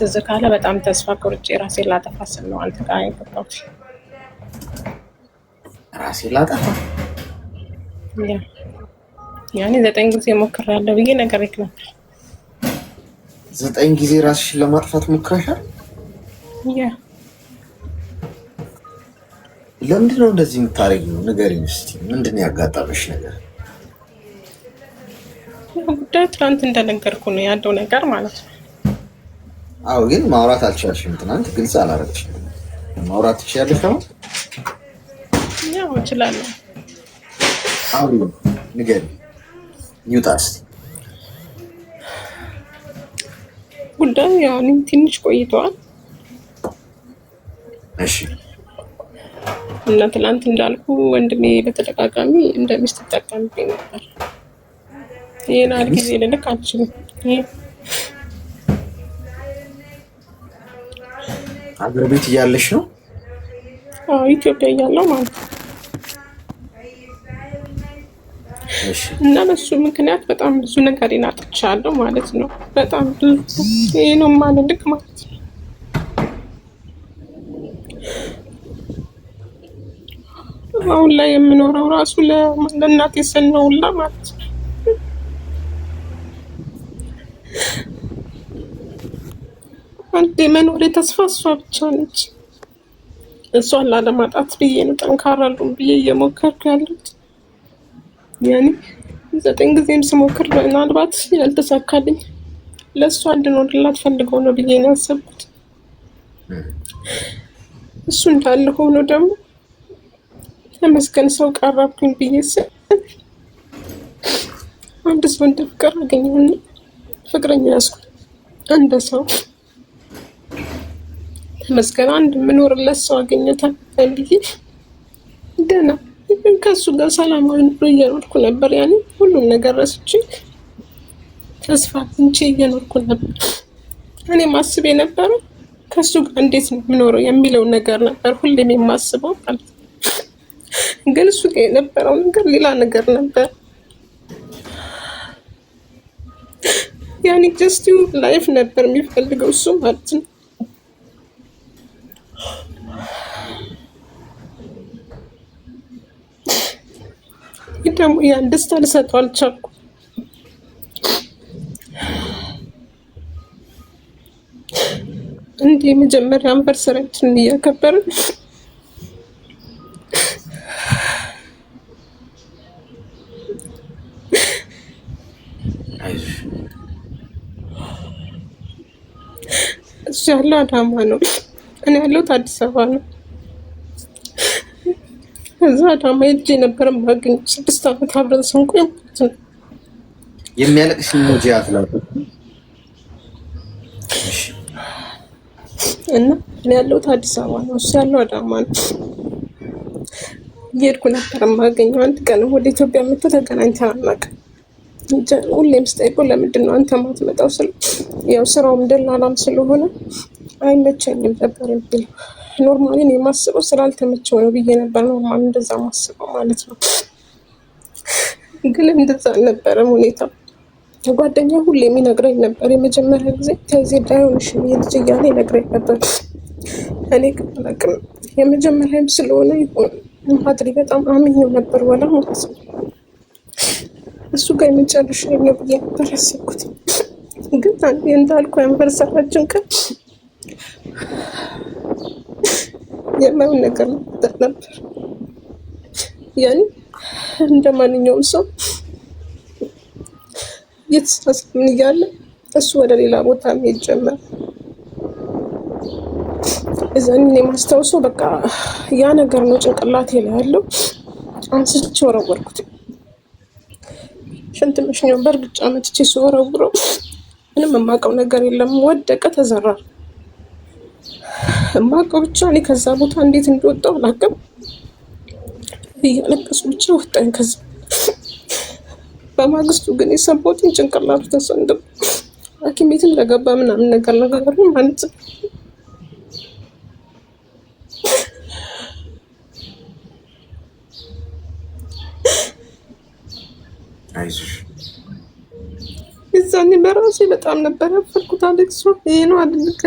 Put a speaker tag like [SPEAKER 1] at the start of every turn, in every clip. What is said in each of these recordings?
[SPEAKER 1] ትዝ ካለ በጣም ተስፋ ቆርጬ ራሴን ላጠፋ ስል ነው አንተ ጋር የገባሁት።
[SPEAKER 2] ራሴን ላጠፋ
[SPEAKER 1] ያኔ 9 ጊዜ ሞክሬያለሁ ብዬ ነገር ነበር።
[SPEAKER 2] 9 ጊዜ ራስሽን ለማጥፋት ሞክረሻል? ለምንድን ነው እንደዚህ የምታረጊው? ንገሪኝ እስኪ፣ ምንድን ነው ያጋጠመሽ ነገር?
[SPEAKER 1] ጉዳዩ ትናንት እንደነገርኩ ነው ያለው ነገር ማለት ነው።
[SPEAKER 2] አዎ፣ ግን ማውራት አልቻልሽም። ትናንት ግልጽ አላረግሽም። ማውራት ትችያለሽ አሁን?
[SPEAKER 1] ያው እችላለሁ።
[SPEAKER 2] አሁን ንገሪኝ፣ ይውጣ እስኪ።
[SPEAKER 1] ጉዳዩ ያው ትንሽ ቆይቷል።
[SPEAKER 2] እሺ።
[SPEAKER 1] እና ትናንት እንዳልኩ ወንድሜ በተደጋጋሚ እንደሚስት ተጠቀምብኝ ነበር። ይሄን ያህል ጊዜ ልልክ አልችልም።
[SPEAKER 2] ሀገር ቤት እያለሽ ነው?
[SPEAKER 1] አዎ፣ ኢትዮጵያ እያለሁ ማለት ነው።
[SPEAKER 2] እሺ።
[SPEAKER 1] እና በሱ ምክንያት በጣም ብዙ ነገር አጥቻለሁ ማለት ነው። በጣም ብዙ ይሄ ነው ማለት ማለት ነው። አሁን ላይ የምኖረው ራሱ ለእናቴ ስል ነው ሁላ ማለት ነው። አንዴ መኖር የተስፋ እሷ ብቻ ነች። እሷን ላለማጣት ብዬ ነው ጠንካራ ልሁን ብዬ እየሞከርኩ ያለሁት። ያኔ 9 ጊዜም ስሞክር ምናልባት ያልተሳካልኝ ለእሷ እንድኖርላት ፈልገው ነው ብዬ ነው ያሰብኩት። እሱ እንዳለ ሆኖ ደግሞ ተመስገን ሰው ቀረብኩኝ ብዬ ስል አንድ ሰው እንደ ፍቅር አገኘሁና ፍቅረኛ ያዝኩኝ። አንድ ሰው ተመስገን አንድ የምኖርለት ሰው አገኘታል ብዬ ደህና ከሱ ጋር ሰላማዊ ኑሮ እየኖርኩ ነበር። ያኔ ሁሉም ነገር ረስቼ ተስፋ አግኝቼ እየኖርኩ ነበር። እኔ ማስብ የነበረው ከሱ ጋር እንዴት ነው የምኖረው የሚለው ነገር ነበር ሁሌም የማስበው ማለት ነው። ግን እሱ ጋር የነበረው ነገር ሌላ ነገር ነበር። ያኔ ጀስት ላይፍ ነበር የሚፈልገው እሱ ማለት ነው። ደግሞ ያን ደስታ ልሰጠው አልቻልኩም። እንዲህ የመጀመሪያ አንቨርሰሪያችንን እያከበርን እሱ ያለው አዳማ ነው፣ እኔ ያለሁት አዲስ አበባ ነው። እዛ አዳማ ሄጄ ነበር የማገኘው 6 ዓመት አብረን ስንቆይ ማለት ነው።
[SPEAKER 2] የሚያለቅስ ኢሞጂ አትላቁ
[SPEAKER 1] እና እኔ ያለሁት አዲስ አበባ ነው፣ እሱ ያለው አዳማ ነው። እየሄድኩ ነበር የማገኘው። አንድ ቀን ወደ ኢትዮጵያ መጥቶ ተገናኝተን አናውቅም። ሁሌም ስጠይቀው ለምንድን ነው አንተ ማትመጣው ስል ያው ስራውም ደላላም ስለሆነ አይመቸኝም ነበር የሚለው። ኖርማሊ እኔ የማስበው ስላልተመቸው ነው ብዬ ነበር ኖርማሊ እንደዛ ማስበው ማለት ነው። ግን እንደዛ አልነበረም ሁኔታው። ጓደኛ ሁሌ የሚነግረኝ ነበር የመጀመሪያ ጊዜ ከዚህ ዳይሆንሽም የልጅ እያለ ይነግረኝ ነበር። እኔ ግን አላውቅም የመጀመሪያም ስለሆነ ይሆን ማድሪ በጣም አምኜው ነበር ወላ ማለት ነው። እሱ ጋር የመጨረሻኛው ብዬ ነበር ያሰብኩት። ግን አንዴ እንዳልኩ አንቨርሰሪያችን ቀን የማይሆን ነገር ነበር። ያኔ እንደ ማንኛውም ሰው እየተሳሳምን እያለ እሱ ወደ ሌላ ቦታ መሄድ ጀመረ። እዛን እኔ ማስታውሰው በቃ ያ ነገር ነው ጭንቅላቴ ላይ ያለው። አንስቼ ወረወርኩት። ሽንት መሽኛውን በእርግጫ መትቼ ስወረውረው ምንም የማውቀው ነገር የለም። ወደቀ፣ ተዘራር። የማውቀው ብቻ እኔ ከዛ ቦታ እንዴት እንደወጣሁ አላውቅም። እያለቀሱ ብቻ ወጣኝ። ከዛ በማግስቱ ግን የሰማሁትን ጭንቅላቱ ተሰንጥቆ ሐኪም ቤት እንደገባ ምናምን ነገር ማለት ነው።
[SPEAKER 2] አይዞሽ
[SPEAKER 1] የዛኔ በራሴ በጣም ነበር ያፈርኩት። አሌክሶ ይሄ ነው አድልከ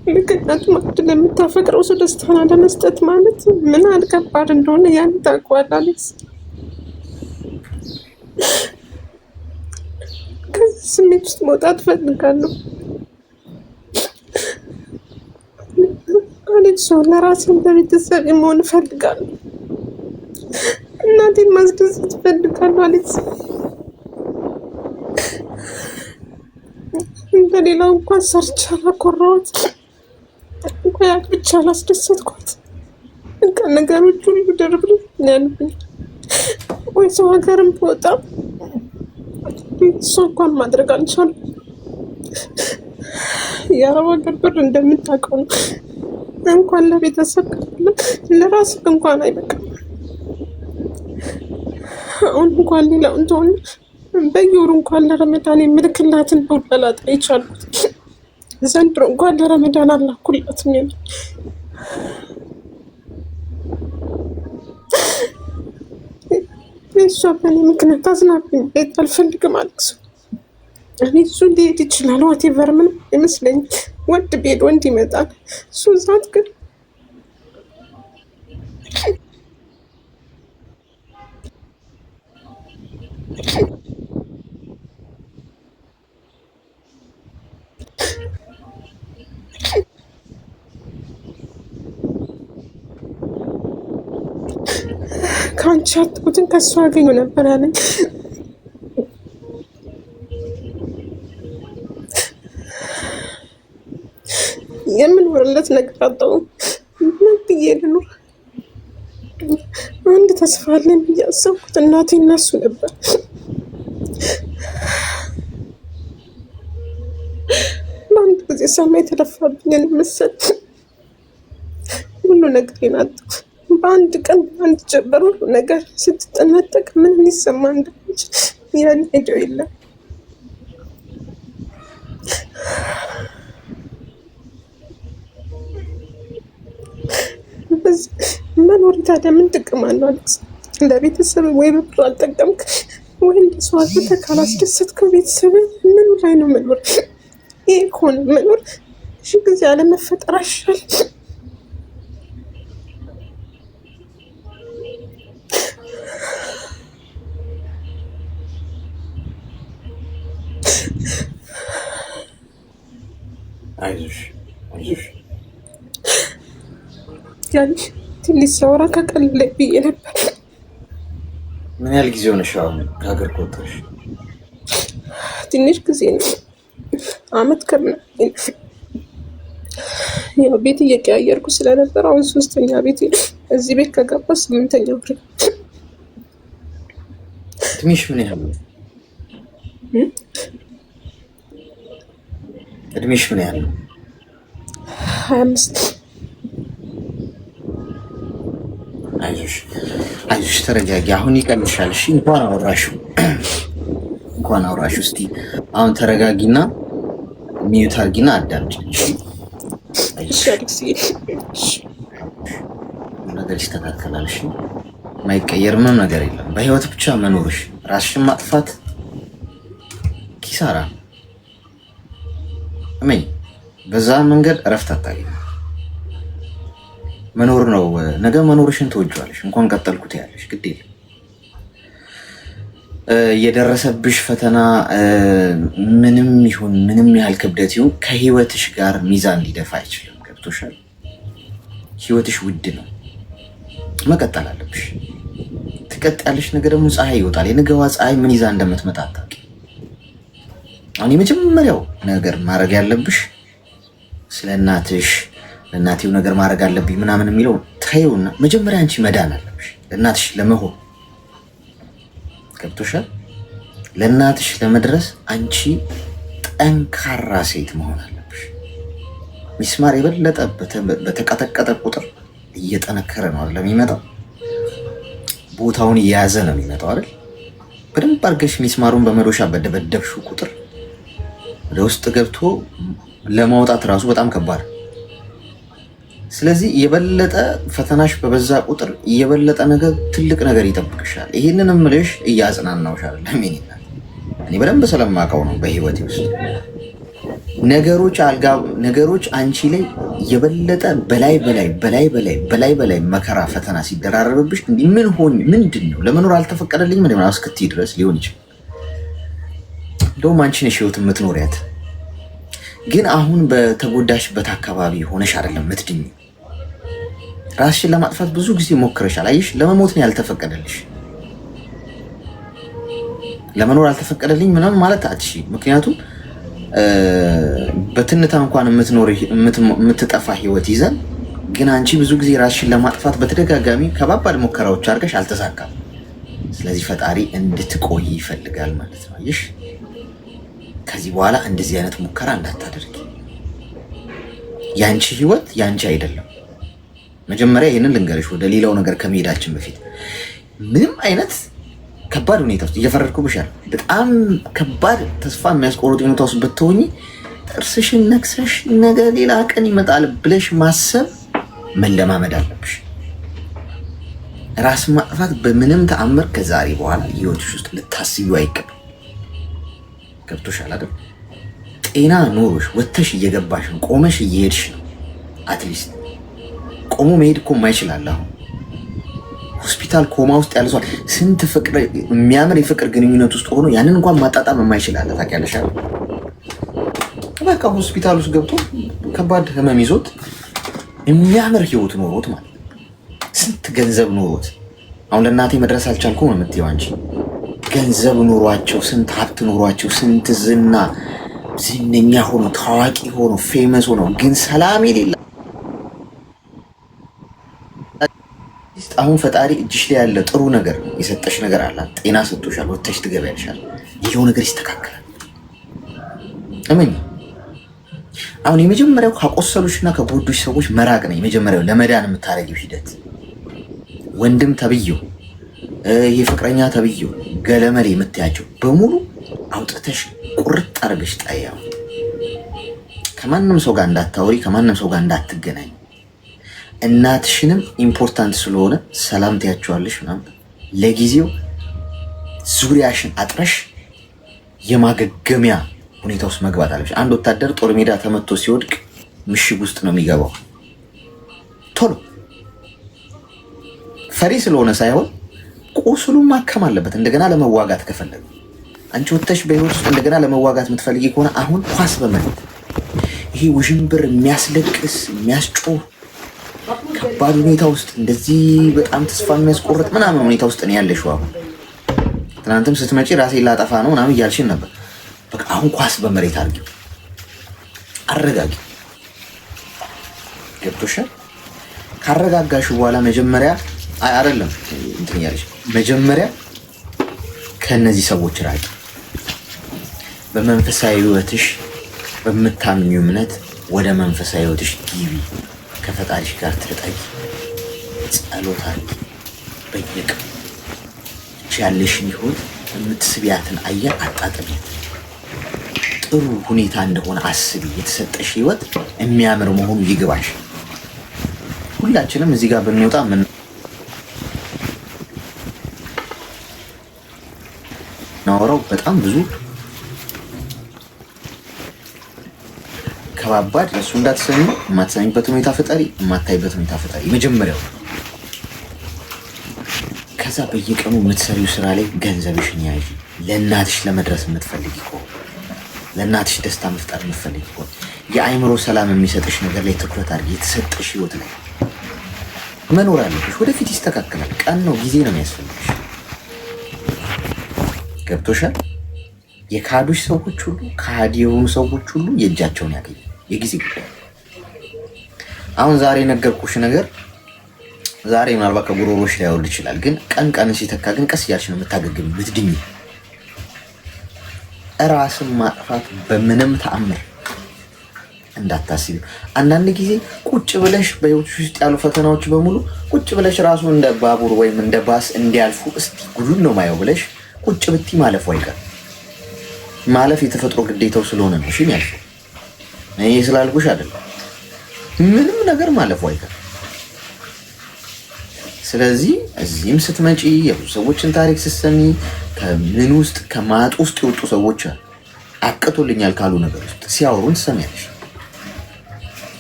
[SPEAKER 1] ምክንያቱም አንድ ለምታፈቅረው ሰው ደስታን አለመስጠት ማለት ምን ያህል ከባድ እንደሆነ ያን ታውቀዋለህ አሌክስ። ከዚህ ስሜት ውስጥ መውጣት ፈልጋለሁ አሌክሶ። ለራሴን በቤተሰብ መሆን እፈልጋለሁ። እናቴን ማስደሰት እፈልጋለሁ አሌክስ። እንደሌላው እንኳን ሰርቼ አላኮራኋት፣ እንኳን ብቻ አላስደሰትኳት። በቃ ነገሮች ሁሉ ድርብርብ ያሉብኝ። ወይ ሰው ሀገርም ብወጣ እሷ እንኳን ማድረግ አልቻልኩም። የአረብ ሀገር ብር እንደምታውቀው ነው። እንኳን ለቤተሰብ ለራስህ እንኳን አይበቃም። አሁን እንኳን ሌላውን ተሆነ በየወሩ እንኳን ለረመዳን የምልክላትን ብር ላጣ የቻልኩት ዘንድሮ እንኳን ለረመዳን አላኩላትም። እሷ በእኔ ምክንያት አዝናብኝ ቤት አልፈልግም አለቅሱ። እኔ እሱ ሊሄድ ይችላል ዋቴቨር ምንም አይመስለኝም። ወድ ቤድ ወንድ ይመጣል። እሱ ዛት ግን ከአንቺ ያጣሁትን ከእሱ አገኘሁ ነበር ያለኝ። የምኖርለት ነገር አጣሁ። ምን ብዬ ልኑር? አንድ ተስፋ አለኝ ብዬ አሰብኩት እናቴ እና እሱ ነበር። በአንድ ጊዜ ሰማይ የተደፋብኝን መሰል ሁሉ ነገሬን አጣሁ። በአንድ ቀን በአንድ ጀበር ሁሉ ነገር ስትጠነጠቅ ምን ሊሰማ እንደሚችል ያን ሄደው የለም። መኖር ታዲያ ምን ጥቅም አለው አሌክስ? ለቤተሰብ ወይ በብር አልጠቀምክ ወይ እንደ ሰው አድርገህ ካላስደሰትከው ቤተሰብ ምኑ ላይ ነው መኖር? ይሄ ከሆነ መኖር ሺ ጊዜ አለመፈጠር አይሻል?
[SPEAKER 2] አይዞሽ አይዞሽ።
[SPEAKER 1] ያኔ ትንሽ ሳወራ ከቀለለኝ ብዬ ነበር።
[SPEAKER 2] ምን ያህል ጊዜ ሆነሽ አሁን ከሀገር ከወጣሽ?
[SPEAKER 1] ትንሽ ጊዜ ነው፣ አመት ከምናምን። ያው ቤት እየቀያየርኩ ስለነበር አሁን 3ኛ ቤት፣ እዚህ ቤት ከገባ 8ኛ ወር።
[SPEAKER 2] እድሜሽ ምን ያህል ነው? እድሜሽ ምን ያህል ነው?
[SPEAKER 1] 25።
[SPEAKER 2] አይዞሽ አይዞሽ፣ ተረጋጊ። አሁን ይቀልሻል። እሺ እንኳን አወራሽው። እስቲ አሁን ተረጋጊና ሚዩት አድርጊና አዳምጪኝ።
[SPEAKER 1] እሺ አሌክስ፣
[SPEAKER 2] ነገር ይስተካከላል። እሺ የማይቀየር ምንም ነገር የለም። በህይወት ብቻ መኖርሽ ራስሽን ማጥፋት ኪሳራ። እመኝ፣ በዛ መንገድ እረፍት አታገኝም። መኖር ነው። ነገ መኖርሽን ትወጂዋለሽ። እንኳን ቀጠልኩት ያለሽ ግድ የለም። የደረሰብሽ ፈተና ምንም ይሁን ምንም ያህል ክብደት ይሁን ከህይወትሽ ጋር ሚዛን ሊደፋ አይችልም። ገብቶሻል? ህይወትሽ ውድ ነው። መቀጠል አለብሽ። ትቀጥያለሽ። ነገ ደግሞ ፀሐይ ይወጣል። የነገዋ ፀሐይ ምን ይዛ እንደምትመጣ አታውቂም። አሁን የመጀመሪያው ነገር ማድረግ ያለብሽ ስለ እናትሽ ለእናቴው ነገር ማድረግ አለብኝ ምናምን የሚለው ታየውና መጀመሪያ አንቺ መዳን አለብሽ ለእናትሽ ለመሆን። ገብቶሻል? ለእናትሽ ለመድረስ አንቺ ጠንካራ ሴት መሆን አለብሽ። ሚስማር የበለጠ በተቀጠቀጠ ቁጥር እየጠነከረ ነው አይደል የሚመጣው? ቦታውን እየያዘ ነው የሚመጣው አይደል? በደንብ አድርገሽ ሚስማሩን በመዶሻ በደበደብሽው ቁጥር ወደ ውስጥ ገብቶ ለማውጣት ራሱ በጣም ከባድ። ስለዚህ የበለጠ ፈተናሽ በበዛ ቁጥር የበለጠ ነገር ትልቅ ነገር ይጠብቅሻል። ይህንን እምልሽ እያጽናናውሽ አይደለም። እኔ በደንብ ስለማውቀው ነው በህይወቴ ውስጥ ነገሮች አንቺ ላይ የበለጠ በላይ መከራ ፈተና ሲደራረብብሽ እንዲህ ምንድን ነው ለመኖር አልተፈቀደልኝ ምን ማለት እስክትይ ድረስ ሊሆን ይችላል። እንደውም አንቺ ነሽ ህይወት የምትኖሪያት። ግን አሁን በተጎዳሽበት አካባቢ ሆነሽ አይደለም የምትድኝ። ራስሽን ለማጥፋት ብዙ ጊዜ ሞክረሻል። አየሽ፣ ለመሞት ነው ያልተፈቀደልሽ። ለመኖር አልተፈቀደልኝ ምናምን ማለት አትሺ። ምክንያቱም በትንታ እንኳን የምትጠፋ ህይወት ይዘን ግን አንቺ ብዙ ጊዜ ራስሽን ለማጥፋት በተደጋጋሚ ከባባድ ሙከራዎች አድርገሽ አልተሳካም። ስለዚህ ፈጣሪ እንድትቆይ ይፈልጋል ማለት ነው። አየሽ፣ ከዚህ በኋላ እንደዚህ አይነት ሙከራ እንዳታደርጊ። ያንቺ ህይወት ያንቺ አይደለም። መጀመሪያ ይህንን ልንገርሽ፣ ወደ ሌላው ነገር ከመሄዳችን በፊት ምንም አይነት ከባድ ሁኔታ ውስጥ እየፈረድኩብሻል። በጣም ከባድ ተስፋ የሚያስቆርጥ ሁኔታ ውስጥ ብትሆኚ ጥርስሽን ነክሰሽ ነገ ሌላ ቀን ይመጣል ብለሽ ማሰብ መለማመድ አለብሽ። ራስ ማጥፋት በምንም ተአምር ከዛሬ በኋላ ህይወትሽ ውስጥ ልታስቢው አይገባም። ገብቶሻል አይደል? ጤና ኖሮሽ ወተሽ እየገባሽ ነው፣ ቆመሽ እየሄድሽ ነው። አትሊስት ቆሞ መሄድ እኮ የማይችላል አሁን ሆስፒታል ኮማ ውስጥ ያለ ሰው ስንት ፍቅር የሚያምር የፍቅር ግንኙነት ውስጥ ሆኖ ያንን እንኳን ማጣጣም የማይችላል። ታውቂያለሽ? በቃ ሆስፒታል ውስጥ ገብቶ ከባድ ህመም ይዞት የሚያምር ህይወት ኖሮት ማለት ስንት ገንዘብ ኖሮት አሁን ለእናቴ መድረስ አልቻልኩም ነው የምትይው አንቺ። ገንዘብ ኖሯቸው ስንት ሀብት ኖሯቸው ስንት ዝነኛ ሆኖ ታዋቂ ሆኖ ፌመስ ሆኖ ግን ሰላም የሌላ አሁን ፈጣሪ እጅሽ ላይ ያለ ጥሩ ነገር የሰጠሽ ነገር አለ። ጤና ሰጥቶሻል፣ ወጥተሽ ትገበያለሻል። ይሄው ነገር ይስተካከላል። እመኝ። አሁን የመጀመሪያው ካቆሰሉሽና ከጎዱሽ ሰዎች መራቅ ነው የመጀመሪያው ለመዳን የምታረጊው ሂደት። ወንድም ተብዬው ይሄ ፍቅረኛ ተብዬው ገለመሌ የምትያቸው በሙሉ አውጥተሽ ቁርጥ አድርገሽ ጣያው። ከማንም ሰው ጋር እንዳታወሪ፣ ከማንም ሰው ጋር እንዳትገናኝ። እናትሽንም ኢምፖርታንት ስለሆነ ሰላም ትያቸዋለሽ ምናምን። ለጊዜው ዙሪያሽን አጥረሽ የማገገሚያ ሁኔታ ውስጥ መግባት አለሽ። አንድ ወታደር ጦር ሜዳ ተመቶ ሲወድቅ ምሽግ ውስጥ ነው የሚገባው። ቶሎ ፈሪ ስለሆነ ሳይሆን ቁስሉን ማከም አለበት እንደገና ለመዋጋት ከፈለገ። አንቺ ወጥተሽ በህይወት ውስጥ እንደገና ለመዋጋት የምትፈልጊ ከሆነ አሁን ኳስ በመሬት ይሄ ውዥንብር የሚያስለቅስ የሚያስጮህ ከባድ ሁኔታ ውስጥ እንደዚህ በጣም ተስፋ የሚያስቆርጥ ምናምን ሁኔታ ውስጥ ነው ያለሽው። አሁን ትናንትም ስትመጪ ራሴን ላጠፋ ነው ምናምን እያልሽን ነበር። በቃ አሁን ኳስ በመሬት አድርጊው፣ አረጋጊው። ገብቶሻል? ካረጋጋሽ በኋላ መጀመሪያ አይደለም እንትን ያለሽ መጀመሪያ ከነዚህ ሰዎች ራቂ። በመንፈሳዊ ህይወትሽ በምታምኚው እምነት ወደ መንፈሳዊ ህይወትሽ ግቢ። ከፈጣሪሽ ጋር ተጠጊ፣ ጸሎት አድርጊ። በየቀኑ ያለሽን ህይወት የምትስቢያትን አየር አጣጥሚያት። ጥሩ ሁኔታ እንደሆነ አስቢ። የተሰጠሽ ህይወት የሚያምር መሆኑ ይግባሽ። ሁላችንም እዚህ ጋር ብንወጣ የምናወራው በጣም ብዙ ከባባድ ለሱ እንዳትሰሚ የማትሰሚበት ሁኔታ ፈጣሪ የማታይበት ሁኔታ ፈጣሪ መጀመሪያው። ከዛ በየቀኑ የምትሰሪው ስራ ላይ ገንዘብሽን ያዥ። ለእናትሽ ለመድረስ የምትፈልጊ ከሆነ ለእናትሽ ደስታ መፍጠር የምትፈልጊ ከሆነ የአእምሮ ሰላም የሚሰጥሽ ነገር ላይ ትኩረት አድርጊ። የተሰጠሽ ህይወት ላይ መኖር አለብሽ። ወደፊት ይስተካከላል። ቀን ነው፣ ጊዜ ነው የሚያስፈልግሽ። ገብቶሻል? የካዱሽ ሰዎች ሁሉ ከሃዲ የሆኑ ሰዎች ሁሉ የእጃቸውን ያገኙ የጊዜ ጉዳይ። አሁን ዛሬ የነገርኩሽ ነገር ዛሬ ምናልባት ከጉሮሮሽ ላይወርድ ይችላል፣ ግን ቀን ቀን ሲተካ ግን ቀስ እያልሽ ነው የምታገግሚ የምትድኝ። ራስን ማጥፋት በምንም ተአምር እንዳታስቢ። አንዳንድ ጊዜ ቁጭ ብለሽ በህይወትሽ ውስጥ ያሉ ፈተናዎች በሙሉ ቁጭ ብለሽ ራሱ እንደ ባቡር ወይም እንደ ባስ እንዲያልፉ እስቲ ጉዱን ነው ማየው ብለሽ ቁጭ ብቲ ማለፉ አይቀርም። ማለፍ የተፈጥሮ ግዴታው ስለሆነ ነው። እሺ ያልኩ እኔ ስላልኩሽ አይደለም። ምንም ነገር ማለፉ አይቀርም። ስለዚህ እዚህም ስትመጪ የብዙ ሰዎችን ታሪክ ስትሰሚ ከምን ውስጥ ከማጥ ውስጥ የወጡ ሰዎች አቅቶልኛል ካሉ ነገር ውስጥ ሲያወሩን ትሰሚያለሽ።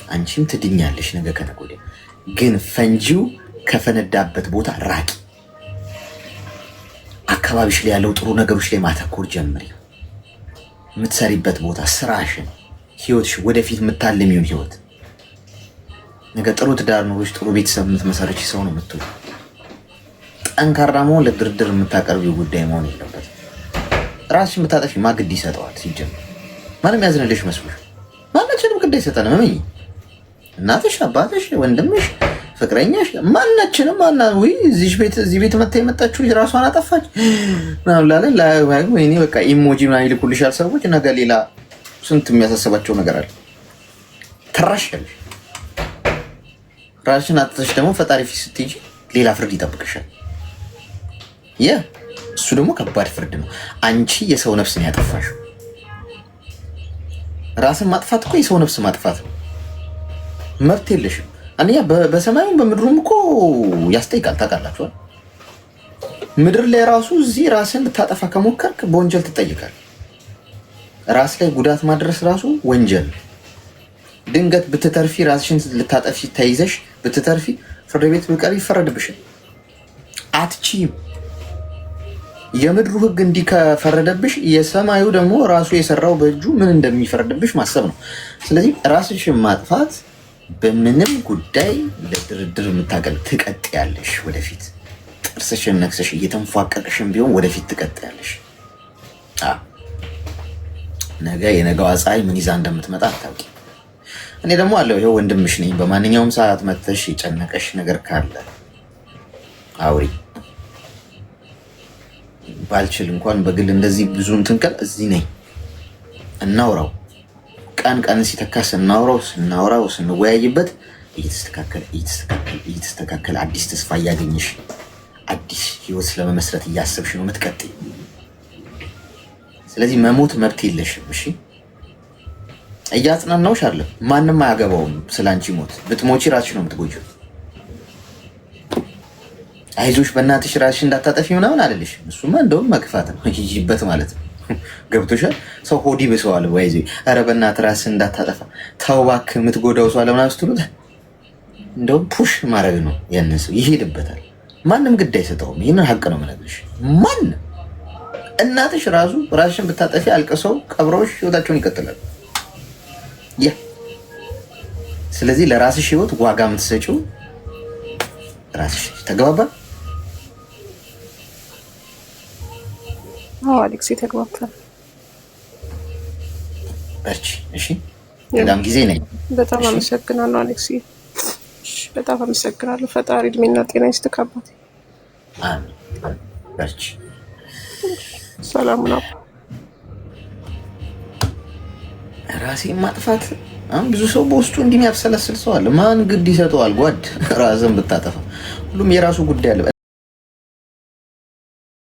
[SPEAKER 2] አንቺም ትድኛለሽ ነገ ከነገ ወዲያ። ግን ፈንጂው ከፈነዳበት ቦታ ራቂ። አካባቢሽ ላይ ያለው ጥሩ ነገሮች ላይ ማተኮር ጀምሪ። የምትሰሪበት ቦታ፣ ስራሽን፣ ህይወትሽ፣ ወደፊት የምታልሚውን ህይወት። ነገ ጥሩ ትዳር ኖሮች ጥሩ ቤተሰብ የምትመሰረች ሰው ነው የምትሆኑ። ጠንካራ መሆን ለድርድር የምታቀርቢው ጉዳይ መሆን የለበትም። ራስሽን የምታጠፊ ግድ ይሰጠዋል? ሲጀምር ማንም ያዝንልሽ መስሎሽ? ማናችንም ግድ አይሰጠንም። እመኚ። እናትሽ፣ አባትሽ፣ ወንድምሽ፣ ፍቅረኛሽ ማናችንም እዚህ ቤት መታ የመጣችሁ ልጅ ራሷን አጠፋች ምናምን ላለን ወይኔ በቃ ኢሞጂ ምናምን ይልኩልሻል ሰዎች። ነገ ሌላ ስንት የሚያሳስባቸው ነገር አለ። ትራሻለሽ። ራስሽን አጥተሽ ደግሞ ፈጣሪ ፊት ስትሄጂ ሌላ ፍርድ ይጠብቅሻል። እሱ ደግሞ ከባድ ፍርድ ነው። አንቺ የሰው ነፍስን ያጠፋሽው። ራስን ማጥፋት እኮ የሰው ነፍስ ማጥፋት ነው። መብት የለሽም። አንደኛ በሰማዩም በምድሩም እኮ ያስጠይቃል። ታውቃላችኋል? ምድር ላይ ራሱ እዚህ ራስን ልታጠፋ ከሞከርክ በወንጀል ትጠይቃል። ራስ ላይ ጉዳት ማድረስ ራሱ ወንጀል። ድንገት ብትተርፊ፣ ራስሽን ልታጠፊ ተይዘሽ ብትተርፊ ፍርድ ቤት ብቀር ይፈረድብሻል። አትችይም። የምድሩ ሕግ እንዲህ ከፈረደብሽ የሰማዩ ደግሞ ራሱ የሰራው በእጁ ምን እንደሚፈረድብሽ ማሰብ ነው። ስለዚህ ራስሽን ማጥፋት በምንም ጉዳይ ለድርድር የምታቀል ትቀጥያለሽ። ወደፊት ጥርስሽን ነክሰሽ እየተንፏቀቅሽን ቢሆን ወደፊት ትቀጥያለሽ። ነገ የነገዋ ፀሐይ ምን ይዛ እንደምትመጣ አታውቂ። እኔ ደግሞ አለው ይኸው ወንድምሽ ነኝ። በማንኛውም ሰዓት መተሽ የጨነቀሽ ነገር ካለ አውሪ። ባልችል እንኳን በግል እንደዚህ ብዙ እንትን ቀን እዚህ ነኝ፣ እናውራው። ቀን ሲተካ ስናወራው ስንወያይበት እየተስተካከለ አዲስ ተስፋ እያገኘሽ አዲስ ህይወት ለመመስረት እያሰብሽ ነው የምትቀጥይ። ስለዚህ መሞት መብት የለሽም። እሺ፣ እያጽናናውሽ አለ። ማንም አያገባውም ስላንቺ ሞት። ብትሞቺ ራስሽ ነው የምትጎጂው። አይዞሽ በእናትሽ ራስሽ እንዳታጠፊ ምናምን አይደለሽ። እሱማ እንደውም መግፋት ነው፣ ይጂበት ማለት ነው። ገብቶሻል? ሰው ሆዲ ብሰዋል ወይዚ ኧረ በእናትህ ራስህ እንዳታጠፋ ተው እባክህ የምትጎዳው ሰው አለምናምን ስትሉት እንደውም ፑሽ ማድረግ ነው። ያንን ሰው ይሄድበታል። ማንም ግድ አይሰጠውም። ይህንን ሀቅ ነው የምነግርሽ። ማንም እናትሽ ራሱ ራስሽን ብታጠፊ አልቅሰው ቀብረውሽ ህይወታቸውን ይቀጥላሉ። ስለዚህ ለራስሽ ህይወት ዋጋ የምትሰጪው ራስሽ። ተግባባ?
[SPEAKER 1] አሌክስ ተግባብታል።
[SPEAKER 2] በርቺ። እሺ፣ ሌላም ጊዜ ነኝ።
[SPEAKER 1] በጣም አመሰግናለሁ አሌክስ። በጣም አመሰግናለሁ። ፈጣሪ እድሜና ጤና ይስጥህ አባቴ።
[SPEAKER 2] በርቺ።
[SPEAKER 1] ሰላም ነው።
[SPEAKER 2] ራሴን ማጥፋት አሁን ብዙ ሰው በውስጡ እንዲህ የሚያብሰለስል ሰው አለ። ማን ግድ ይሰጠዋል? ጓድ ራስን ብታጠፋ ሁሉም የራሱ ጉዳይ አለ።